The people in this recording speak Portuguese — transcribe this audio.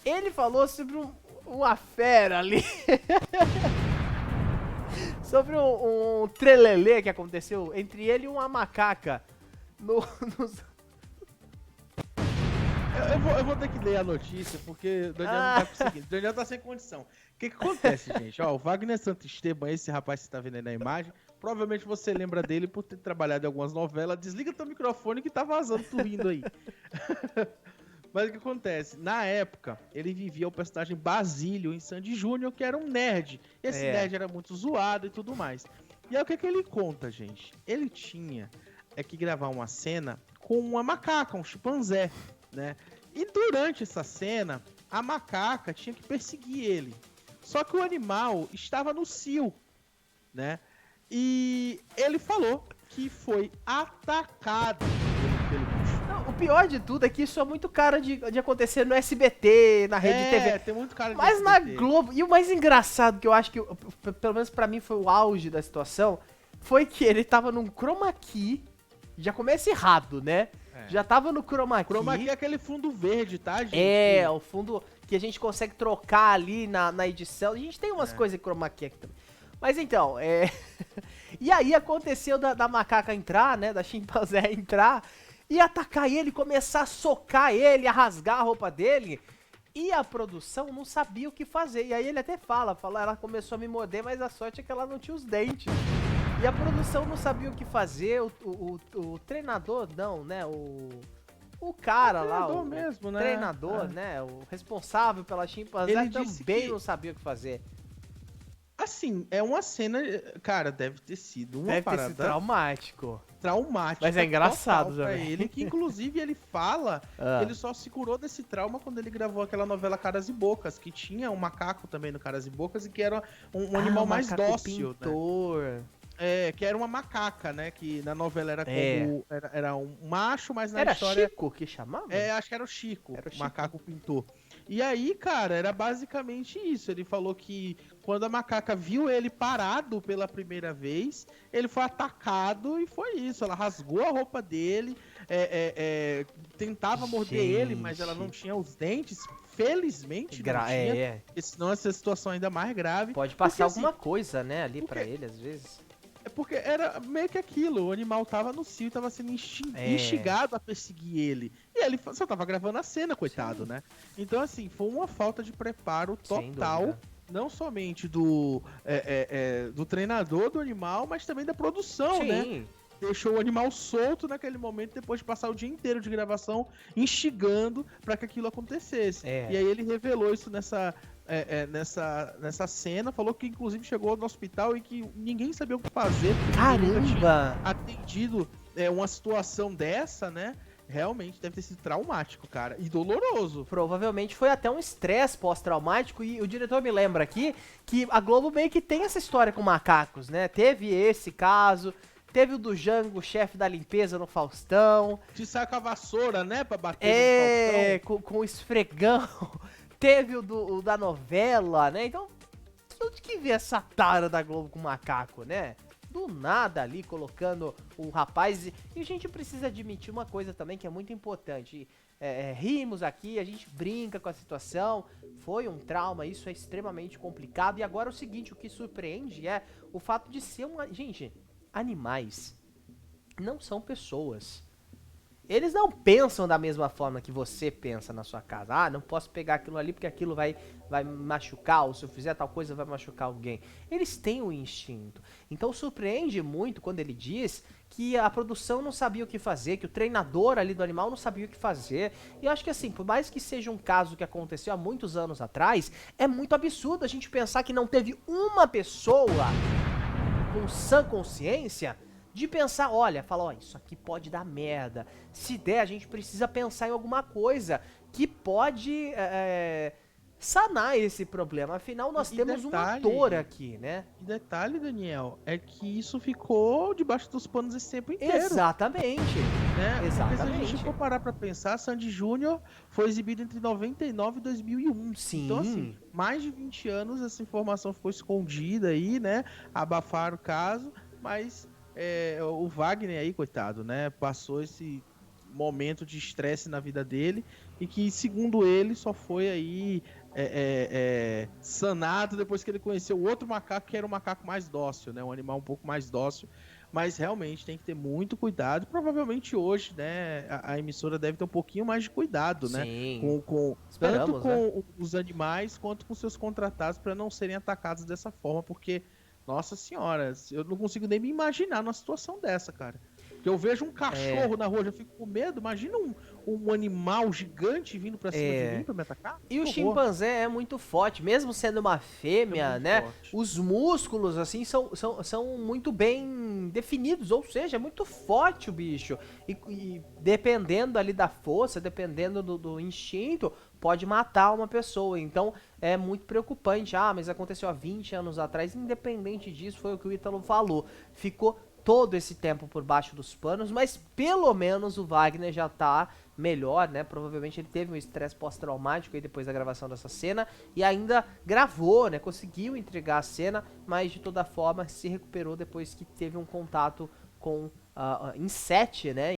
Ele falou sobre uma fera ali. Sobre um trelelê que aconteceu entre ele e uma macaca. No, nos... Eu vou ter que ler a notícia, porque o Daniel não tá conseguindo. O Daniel tá sem condição. O que acontece, gente? Ó, o Wagner Santisteban, esse rapaz que você tá vendo aí na imagem, provavelmente você lembra dele por ter trabalhado em algumas novelas. Desliga teu microfone que tá vazando, tu rindo aí. Mas o que acontece? Na época, ele vivia o personagem Basílio em Sandy Júnior, que era um nerd. E esse nerd era muito zoado e tudo mais. E aí o que ele conta, gente? Ele tinha que gravar uma cena com uma macaca, um chimpanzé, né? E durante essa cena, a macaca tinha que perseguir ele. Só que o animal estava no cio, né? E ele falou que foi atacado pelo bicho. Não, o pior de tudo é que isso é muito cara de acontecer no SBT, na rede TV. Tem muito cara de Mas na SBT. Globo, e o mais engraçado que eu acho que, pelo menos pra mim, foi o auge da situação, foi que ele tava num chroma key, já começa errado, né? Já tava no chroma key. Chroma key é aquele fundo verde, tá, gente? É, o fundo que a gente consegue trocar ali na edição. A gente tem umas coisas em chroma key aqui também. Mas então, e aí aconteceu da macaca entrar, né? Da chimpanzé entrar e atacar ele, começar a socar ele, a rasgar a roupa dele. E a produção não sabia o que fazer. E aí ele até fala, ela começou a me morder, mas a sorte é que ela não tinha os dentes. E a produção não sabia o que fazer, o treinador não, né, o cara lá, o mesmo, né? treinador, né, o responsável pela chimpanzé Ele disse também que- não sabia o que fazer. Assim, é uma cena, cara, deve ter sido uma Deve ter parada sido traumático. traumática. Mas é engraçado total pra também. ele, que inclusive ele fala Ah. que ele só se curou desse trauma quando ele gravou aquela novela Caras e Bocas, que tinha um macaco também no Caras e Bocas e que era um animal o mais macaco dócil, né? pintor. Que era uma macaca, né? Que na novela era É. como. Era um macho, mas na Era história. Chico que chamava? Acho que era o Chico, Era o o Chico. macaco pintor. E aí, cara, era basicamente isso. Ele falou que quando a macaca viu ele parado pela primeira vez, ele foi atacado e foi isso. Ela rasgou a roupa dele, tentava morder ele, mas ela não tinha os dentes. Felizmente não tinha, porque senão essa situação é ainda mais grave. Pode passar porque, alguma assim, coisa, né, ali pra ele, às vezes. É porque era meio que aquilo, o animal tava no cio, tava sendo instigado a perseguir ele. E ele só tava gravando a cena, coitado, né? Então, assim, foi uma falta de preparo Sem total, dúvida. não somente do treinador do animal, mas também da produção, né? Sim. Deixou o animal solto naquele momento, depois de passar o dia inteiro de gravação, instigando para que aquilo acontecesse. E aí ele revelou isso nessa cena, falou que inclusive chegou no hospital e que ninguém sabia o que fazer. Caramba! Atendido uma situação dessa, né? Realmente deve ter sido traumático, cara, e doloroso. Provavelmente foi até um estresse pós-traumático e o diretor me lembra aqui que a Globo meio que tem essa história com macacos, né? Teve esse caso, teve o do Jango, chefe da limpeza no Faustão. Te sai com a vassoura, né, pra bater no Faustão. Com o esfregão. Teve o da novela, né? Então, onde que vê essa tara da Globo com macaco, né? Do nada ali, colocando o rapaz. E a gente precisa admitir uma coisa também que é muito importante. Rimos aqui, a gente brinca com a situação. Foi um trauma, isso é extremamente complicado. E agora o seguinte, o que surpreende é o fato de ser uma... Gente, animais não são pessoas. Eles não pensam da mesma forma que você pensa na sua casa. Ah, não posso pegar aquilo ali porque aquilo vai machucar, ou se eu fizer tal coisa vai machucar alguém. Eles têm o instinto. Então surpreende muito quando ele diz que a produção não sabia o que fazer, que o treinador ali do animal não sabia o que fazer. E eu acho que assim, por mais que seja um caso que aconteceu há muitos anos atrás, é muito absurdo a gente pensar que não teve uma pessoa com sã consciência de pensar, olha, fala, ó, isso aqui pode dar merda. Se der, a gente precisa pensar em alguma coisa que pode sanar esse problema. Afinal, nós temos um ator aqui, né? E detalhe, Daniel, é que isso ficou debaixo dos panos esse tempo inteiro. Exatamente. Né? Exatamente. Porque se a gente for parar pra pensar, Sandy Júnior foi exibido entre 99 e 2001. Sim. Então, assim, mais de 20 anos essa informação ficou escondida aí, né? Abafaram o caso, mas o Wagner aí, coitado, né? Passou esse momento de estresse na vida dele e que, segundo ele, só foi aí sanado depois que ele conheceu o outro macaco, que era um macaco mais dócil, né? Um animal um pouco mais dócil. Mas realmente tem que ter muito cuidado. Provavelmente hoje, né, a emissora deve ter um pouquinho mais de cuidado, né? Sim, Tanto esperamos, né? com os animais quanto com seus contratados para não serem atacados dessa forma, porque, nossa senhora, eu não consigo nem me imaginar numa situação dessa, cara. Porque eu vejo um É, cachorro na rua, eu já fico com medo. Imagina um animal gigante vindo pra cima de mim é. pra me atacar? E o Que horror. chimpanzé é muito forte, mesmo sendo uma É fêmea, muito né? forte. Os músculos, assim, são muito bem definidos, ou seja, é muito forte o bicho. E dependendo ali da força, dependendo do instinto, pode matar uma pessoa. Então é muito preocupante. Ah, mas aconteceu há 20 anos atrás, independente disso, foi o que o Ítalo falou. Ficou todo esse tempo por baixo dos panos, mas pelo menos o Wagner já tá melhor, né? Provavelmente ele teve um estresse pós-traumático aí depois da gravação dessa cena e ainda gravou, né? Conseguiu entregar a cena, mas de toda forma se recuperou depois que teve um contato com em set, né?